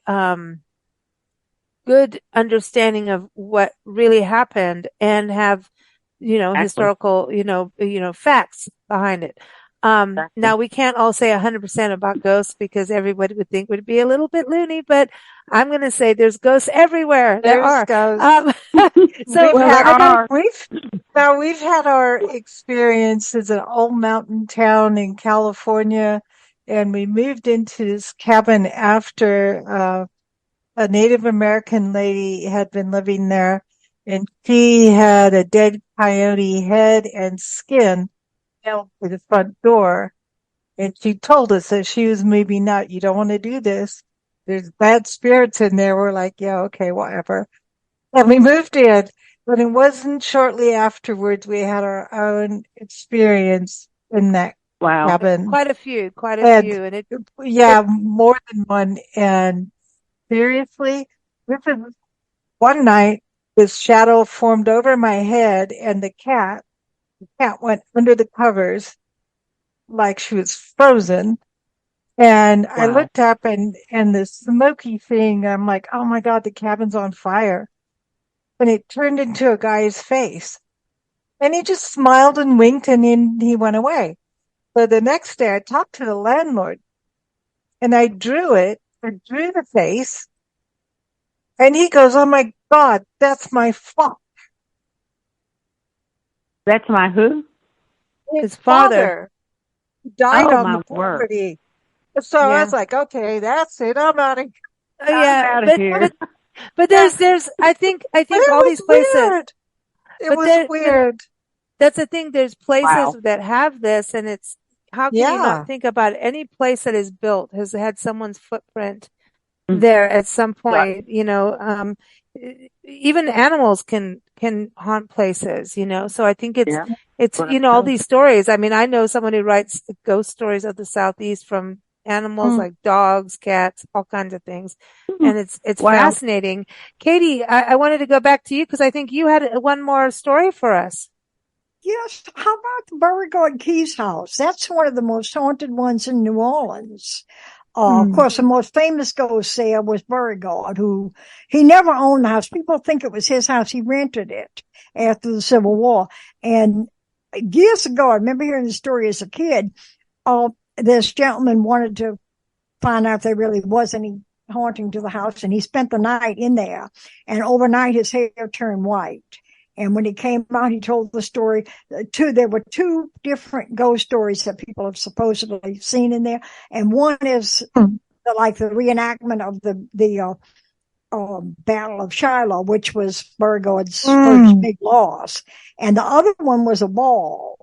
good understanding of what really happened and have, historical, facts behind it. Now we can't all say 100% about ghosts because everybody would think would be a little bit loony, but I'm going to say there's ghosts everywhere. There are. Ghosts. We've had our experiences in an old mountain town in California, and we moved into this cabin after a Native American lady had been living there, and she had a dead coyote head and skin nailed to the front door. And she told us that she was maybe not, you don't want to do this. There's bad spirits in there. We're like, yeah, okay, whatever. And we moved in, but it wasn't shortly afterwards we had our own experience in that cabin. Quite a few. And more than one. And seriously, this is one night, this shadow formed over my head and the cat went under the covers like she was frozen. And I looked up and the smoky thing, I'm like, oh my God, the cabin's on fire. And it turned into a guy's face. And he just smiled and winked and then he went away. So the next day I talked to the landlord and I drew the face. And he goes, oh my God, that's my father. That's my who? His father. Died on the property. So I was like, okay, that's it. I'm out of here. I'm out of here. But there's I think all these places. Weird. It was weird. That's the thing. There's places that have this, and it's how can you not think about any place that is built has had someone's footprint there at some point. Right. Even animals can haunt places. So I think it's all these stories. I mean, I know someone who writes ghost stories of the Southeast from animals like dogs, cats, all kinds of things. And it's fascinating. Katie, I wanted to go back to you because I think you had one more story for us. Yes. How about the Beauregard Keys house? That's one of the most haunted ones in New Orleans. Of course, the most famous ghost there was Beauregard, who he never owned the house. People think it was his house. He rented it after the Civil War. And years ago, I remember hearing the story as a kid. This gentleman wanted to find out if there really was any haunting to the house, and he spent the night in there. And overnight, his hair turned white. And when he came out, he told the story. There were two different ghost stories that people have supposedly seen in there, and one is like the reenactment of the Battle of Shiloh, which was Beauregard's first big loss, and the other one was a ball.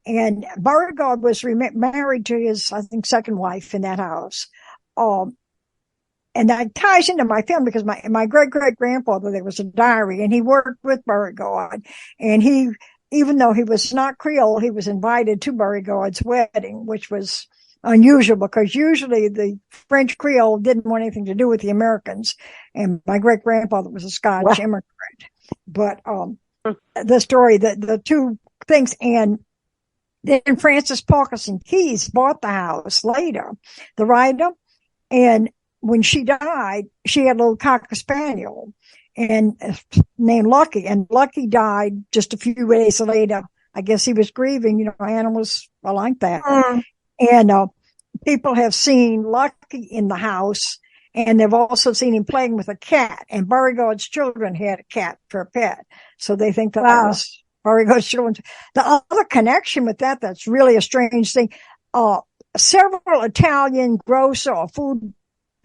And Beauregard was married to his, I think, second wife in that house. And that ties into my film because my great-great-grandfather, there was a diary, and he worked with Beauregard. And he, even though he was not Creole, he was invited to Beauregard's wedding, which was unusual because usually the French Creole didn't want anything to do with the Americans. And my great-grandfather was a Scotch immigrant. But the story, the two things, and then Frances Parkinson Keys bought the house later, the writer, and when she died, she had a little cocker spaniel and named Lucky, and Lucky died just a few days later. I guess he was grieving. You know, animals are like that. And people have seen Lucky in the house, and they've also seen him playing with a cat. And Beauregard's children had a cat for a pet, so they think that was Beauregard's children. The other connection with that's really a strange thing. Several Italian grocer or food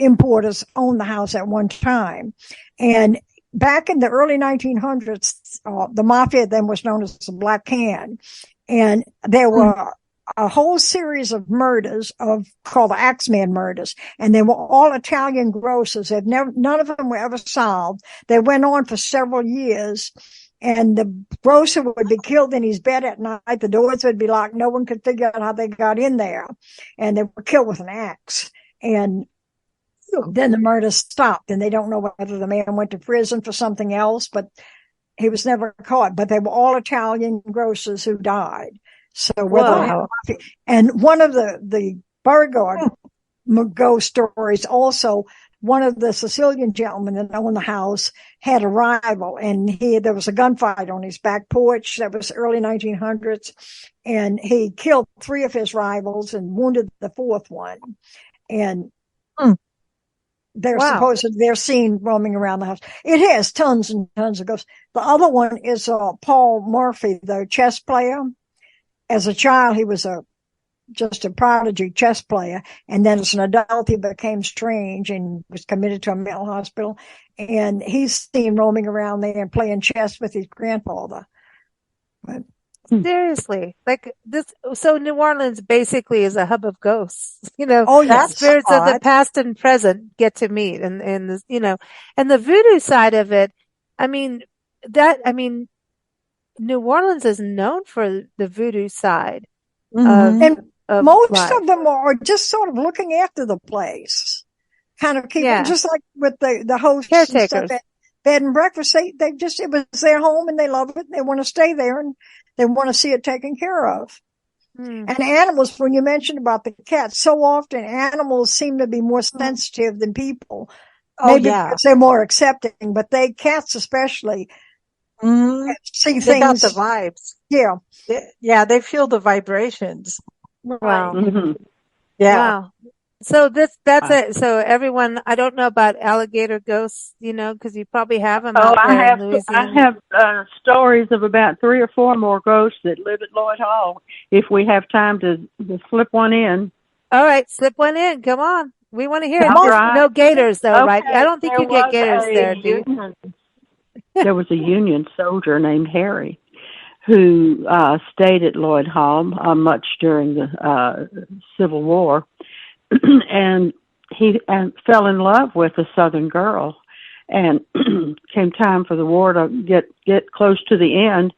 importers owned the house at one time. And back in the early 1900s, the mafia then was known as the Black Hand. And there were a whole series of murders called the Axeman murders. And they were all Italian grocers. None of them were ever solved. They went on for several years. And the grocer would be killed in his bed at night. The doors would be locked. No one could figure out how they got in there. And they were killed with an axe. And then the murder stopped, and they don't know whether the man went to prison for something else, but he was never caught. But they were all Italian grocers who died. So and one of the Beauregard ghost stories also, one of the Sicilian gentlemen that owned the house had a rival, and there was a gunfight on his back porch. That was early 1900s, and he killed 3 of his rivals and wounded the 4th one. And they're seen roaming around the house. It has tons and tons of ghosts. The other one is Paul Murphy, the chess player. As a child, he was just a prodigy chess player, and then as an adult, he became strange and was committed to a mental hospital. And he's seen roaming around there and playing chess with his grandfather. But seriously, like this. So New Orleans basically is a hub of ghosts. You know, spirits of the past and present get to meet, and this, you know, and the voodoo side of it. I mean, New Orleans is known for the voodoo side. And most of them are just sort of looking after the place, kind of keeping, just like with the hosts and stuff at bed and breakfast. They just, it was their home and they love it. They want to stay there and they want to see it taken care of. And animals, when you mentioned about the cats, so often animals seem to be more sensitive than people. Maybe because they're more accepting, but cats especially, see things. They got the vibes. Yeah. They feel the vibrations. Wow. Wow. So that's it. So everyone, I don't know about alligator ghosts, you know, because you probably have them out there in Louisiana. I have stories of about 3 or 4 more ghosts that live at Lloyd Hall. If we have time to slip one in. All right, slip one in. Come on, we want to hear it. Right. No gators, though, right? I don't think you get gators there, do you? There was a Union soldier named Harry who stayed at Lloyd Hall much during the Civil War. And he fell in love with a Southern girl, and came time for the war to get close to the end.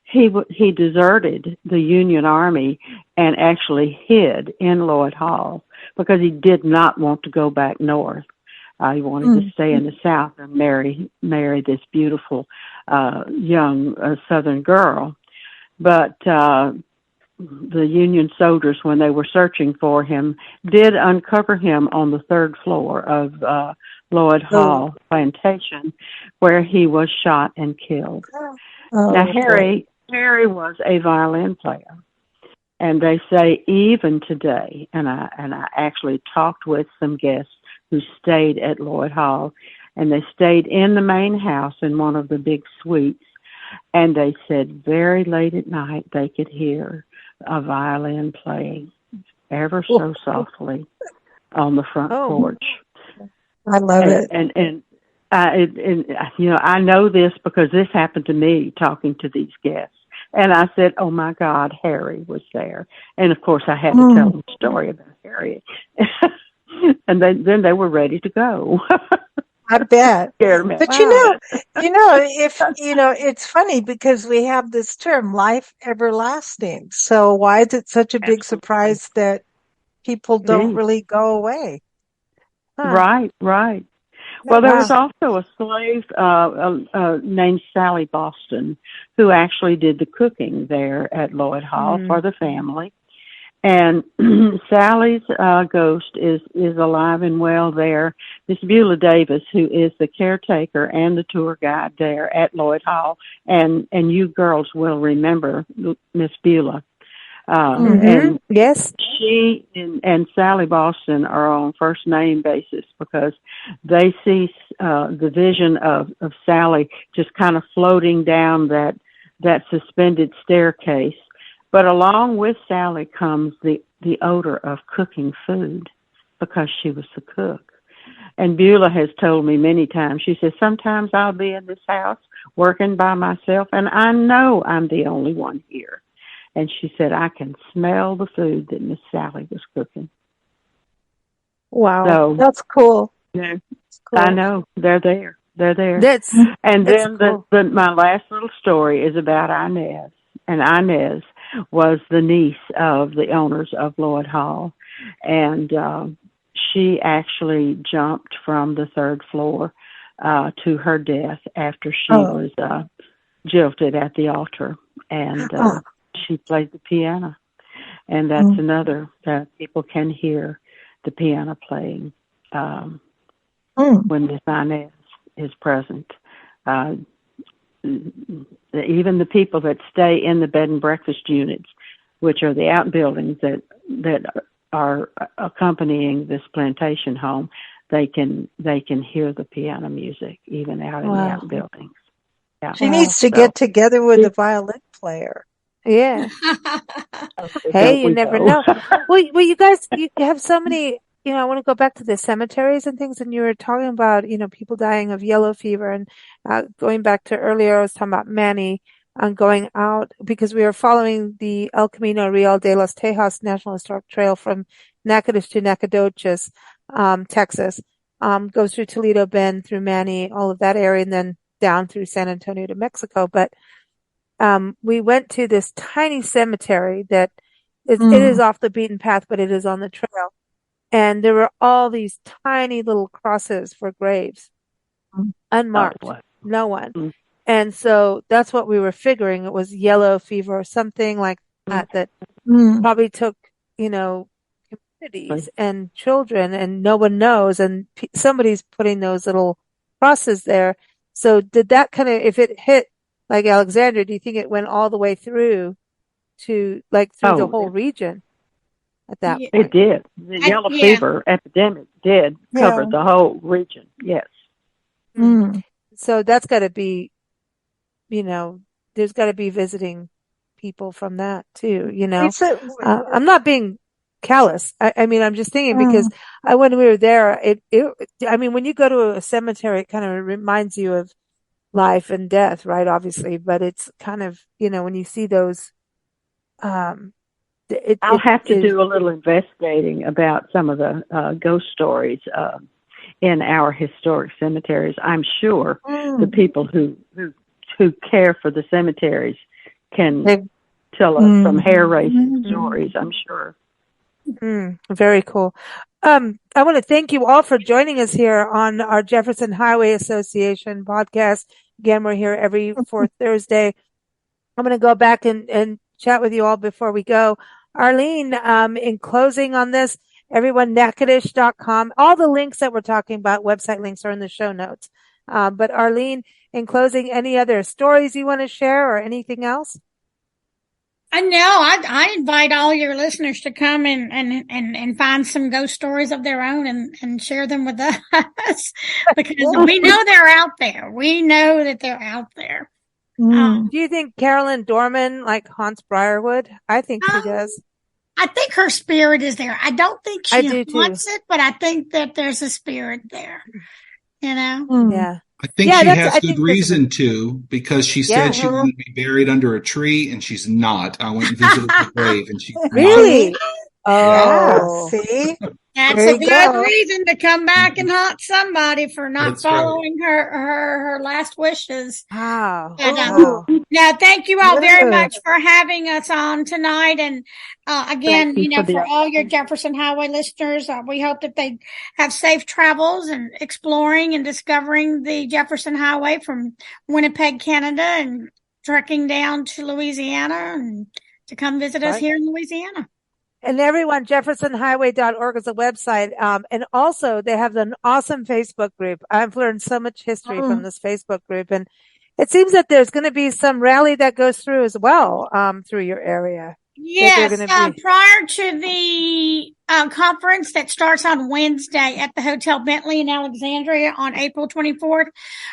He deserted the Union Army and actually hid in Lloyd Hall because he did not want to go back north. He wanted to stay in the South and marry this beautiful young Southern girl. but the Union soldiers, when they were searching for him, did uncover him on the third floor of Lloyd Hall Plantation, where he was shot and killed. Now, Harry was a violin player, and they say even today, and I actually talked with some guests who stayed at Lloyd Hall, and they stayed in the main house in one of the big suites, and they said very late at night they could hear a violin playing ever so softly on the front porch. I love it. And I know this because this happened to me talking to these guests. And I said, oh, my God, Harry was there. And, of course, I had to tell them the story about Harry. And then they were ready to go. I bet. But wow. It's funny because we have this term, life everlasting. So why is it such a big surprise that people don't really go away? Right. Well, there was also a slave named Sally Boston who actually did the cooking there at Lloyd Hall for the family. And Sally's ghost is alive and well there. Miss Beulah Davis, who is the caretaker and the tour guide there at Lloyd Hall, and you girls will remember Miss Beulah. And yes, she and Sally Boston are on first name basis because they see the vision of Sally just kind of floating down that suspended staircase. But along with Sally comes the odor of cooking food because she was the cook. And Beulah has told me many times, she says, sometimes I'll be in this house working by myself, and I know I'm the only one here. And she said, I can smell the food that Miss Sally was cooking. Wow. So, that's cool. Yeah, cool. I know. They're there. And then cool. my last little story is about Inez. And Inez was the niece of the owners of Lloyd Hall. And she actually jumped from the third floor to her death after she was jilted at the altar. And she played the piano. And that's another that people can hear the piano playing when Miss Inez is present. Even the people that stay in the bed and breakfast units, which are the outbuildings that are accompanying this plantation home, they can hear the piano music even out in the outbuildings. Yeah. She needs to get together with a violin player. Yeah. Hey, you never know. Well, you guys, you have so many. I want to go back to the cemeteries and things, and you were talking about, people dying of yellow fever, and going back to earlier, I was talking about Manny going out because we were following the El Camino Real de los Tejas National Historic Trail from Natchitoches to Natchitoches, Texas, goes through Toledo Bend, through Manny, all of that area, and then down through San Antonio to Mexico. But we went to this tiny cemetery that it is off the beaten path, but it is on the trail. And there were all these tiny little crosses for graves, unmarked, no one. And so that's what we were figuring. It was yellow fever or something like that probably took, communities and children, and no one knows. And somebody's putting those little crosses there. So did that kind of, if it hit like Alexandria, do you think it went all the way through to the whole region? At that point. It did. The yellow fever epidemic did cover the whole region. Yes. So that's got to be, there's got to be visiting people from that too. I'm not being callous. I mean, I'm just thinking because when we were there, when you go to a cemetery, it kind of reminds you of life and death, right? Obviously, but it's kind of, when you see those, I'll have to do a little investigating about some of the ghost stories in our historic cemeteries. I'm sure the people who care for the cemeteries can tell us some hair-raising stories, I'm sure. Very cool. I want to thank you all for joining us here on our Jefferson Highway Association podcast. Again, we're here every fourth Thursday. I'm going to go back and chat with you all before we go. Arlene, in closing on this, everyone, Natchtioches.com. All the links that we're talking about, website links, are in the show notes. But Arlene, in closing, any other stories you want to share or anything else? No, I invite all your listeners to come and find some ghost stories of their own and share them with us because we know they're out there. We know that they're out there. Do you think Carolyn Dorman haunts Briarwood? I think she does. I think her spirit is there. I don't think she haunts too. it, but I think that there's a spirit there. You know? Yeah. I think she has good reason to, because she said she wanted to be buried under a tree, and she's not. I went and visited the grave, and she's really? not. Oh, see? That's a good reason to come back and haunt somebody for not following her last wishes. Wow. Now, thank you all very much for having us on tonight. And again, for all your Jefferson Highway listeners, we hope that they have safe travels and exploring and discovering the Jefferson Highway from Winnipeg, Canada, and trekking down to Louisiana and to come visit us here in Louisiana. And everyone, jeffersonhighway.org is a website. And also they have an awesome Facebook group. I've learned so much history from this Facebook group. And it seems that there's going to be some rally that goes through as well, through your area. Yes, prior to the conference that starts on Wednesday at the Hotel Bentley in Alexandria on April 24th,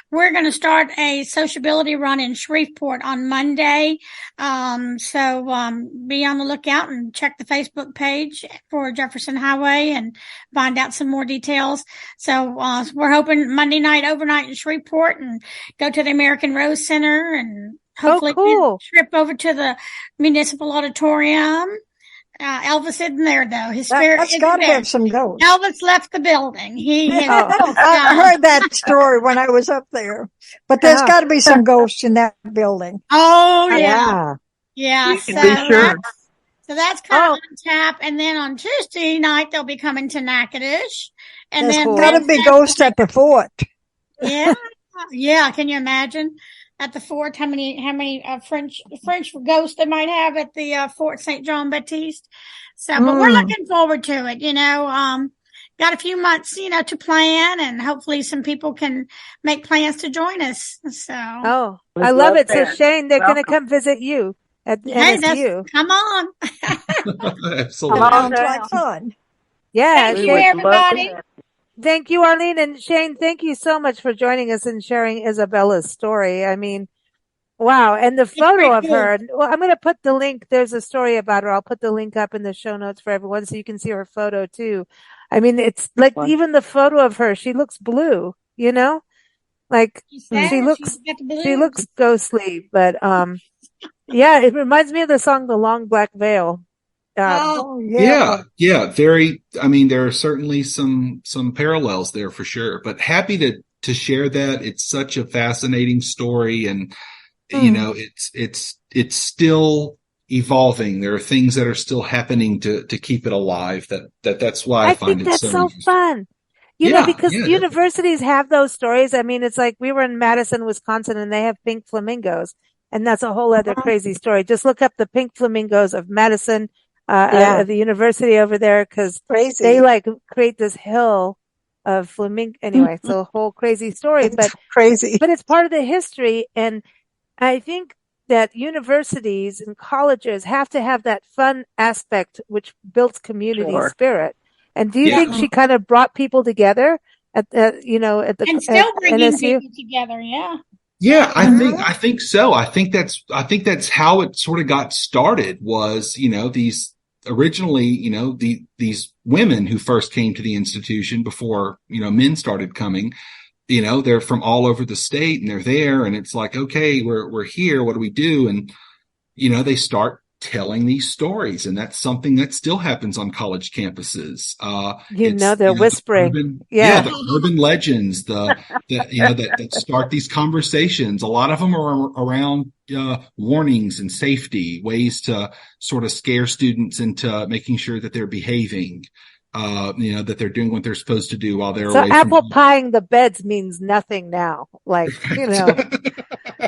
we're going to start a sociability run in Shreveport on Monday. So be on the lookout and check the Facebook page for Jefferson Highway and find out some more details. So we're hoping Monday night overnight in Shreveport and go to the American Rose Center and hopefully trip over to the municipal auditorium. Elvis isn't there though. His spirit that's got to have some ghosts. Elvis left the building. I heard that story when I was up there. But there's got to be some ghosts in that building. Oh yeah. Yeah. So that's kind of on tap. And then on Tuesday night they'll be coming to Natchitoches. And there's then got to be ghosts at the fort. Yeah. Yeah. Can you imagine? At the fort, how many French ghosts they might have at the Fort St. John Baptiste. So, but we're looking forward to it. Got a few months, to plan, and hopefully some people can make plans to join us. So, I love it. So Shane, they're going to come visit you at NSU. Come on. Absolutely. Sounds like fun. Yeah. Thank you, everybody. Thank you, Arlene. And Shane, thank you so much for joining us and sharing Isabella's story. I mean, wow. And the photo of her. Well, I'm going to put the link. There's a story about her. I'll put the link up in the show notes for everyone so you can see her photo too. I mean, it's like even the photo of her, she looks blue, like she looks ghostly, but, yeah, it reminds me of the song, The Long Black Veil. Yeah. Very. I mean, there are certainly some parallels there for sure. But happy to share that. It's such a fascinating story, and it's still evolving. There are things that are still happening to keep it alive. That's why I find think it that's so fun. Because universities have those stories. I mean, it's like we were in Madison, Wisconsin, and they have pink flamingos, and that's a whole other crazy story. Just look up the pink flamingos of Madison. At the university over there, because they create this hill of flamingo. Anyway, it's a whole crazy story, but it's part of the history. And I think that universities and colleges have to have that fun aspect, which builds community spirit. And do you think she kind of brought people together at the and still bringing people together? Yeah. Yeah, I think so. I think that's how it sort of got started. Was these originally these women who first came to the institution before men started coming. They're from all over the state, and they're there, and it's like, okay, we're here. What do we do? And they start telling these stories, and that's something that still happens on college campuses. They're whispering. The urban legends, that start these conversations. A lot of them are around warnings and safety, ways to sort of scare students into making sure that they're behaving, that they're doing what they're supposed to do while they're away. So apple pieing the beds means nothing now.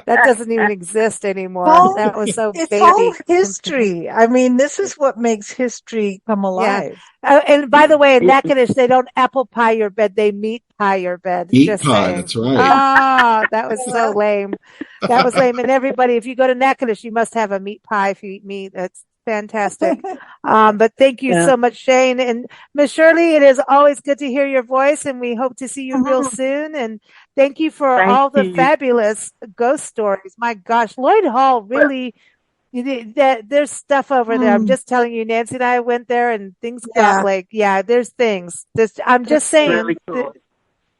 That doesn't even exist anymore. Well, That was so it's baby. all history. I mean, this is what makes history come alive. And by the way, in Natchitoches, they don't apple pie your bed; they meat pie your bed. Meat Just pie, saying. that's right. Ah, that was so lame. That was lame. And everybody, if you go to Natchitoches, you must have a meat pie if you eat meat. That's fantastic. But thank you so much, Shane. And Miss Shirley, it is always good to hear your voice, and we hope to see you real soon. And thank you for all the fabulous ghost stories. My gosh, Lloyd Hall really, there's stuff over there. I'm just telling you, Nancy and I went there and things got there's things. I'm just saying, really cool.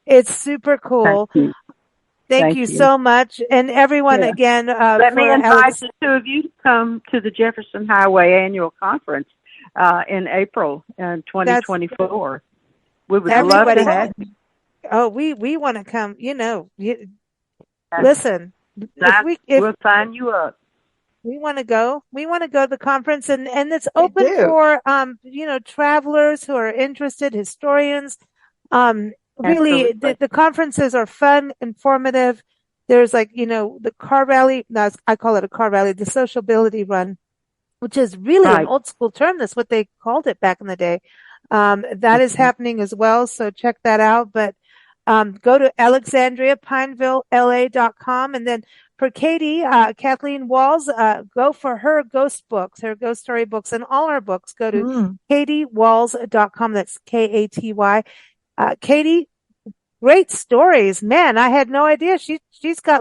It's super cool. Thank you so much. And everyone again, let me invite the two of you to come to the Jefferson Highway annual conference in April 2024. We would love to have you. Oh, we want to come. Listen, we'll sign you up. We want to go. We want to go to the conference, and it's open for travelers who are interested, historians. Really, the conferences are fun, informative. There's the car rally. No, I call it a car rally. The sociability run, which is really an old school term. That's what they called it back in the day. That is happening as well. So check that out. But go to Alexandria, PinevilleLA.com, and then for Katie, Kathleen Walls, go for her ghost books, her ghost story books, and all her books. Go to KatieWalls.com. That's Katy. Katie, great stories. Man, I had no idea. She's got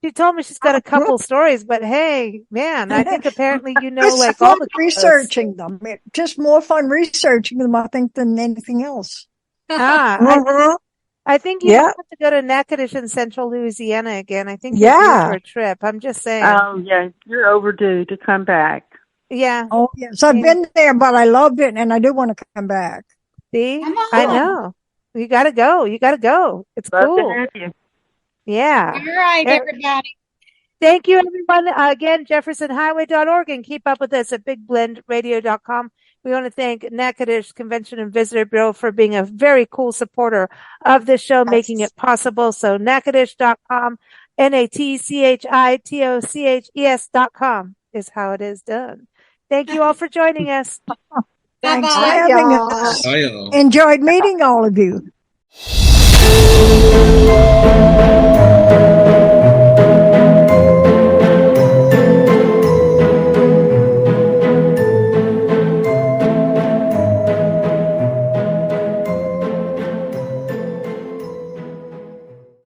she told me she's got a couple stories, but hey, man, I think apparently it's all the researching them. It's just more fun researching them, I think, than anything else. I think you have to go to Natchitoches in central Louisiana again. I think you're due for a trip. I'm just saying. Oh, yeah. You're overdue to come back. Yeah. Oh, yes. I've been there, but I loved it, and I do want to come back. See? I know. You got to go. You got to go. It's Love cool. to have you. Yeah. All right, everybody. Thank you, everyone. Again, JeffersonHighway.org, and keep up with us at BigBlendRadio.com. We want to thank Natchitoches Convention and Visitor Bureau for being a very cool supporter of this show, making it possible. So Natchitoches.com, NATCHITOCHES.com is how it is done. Thank you all for joining us. Thanks for having us. Enjoyed meeting all of you.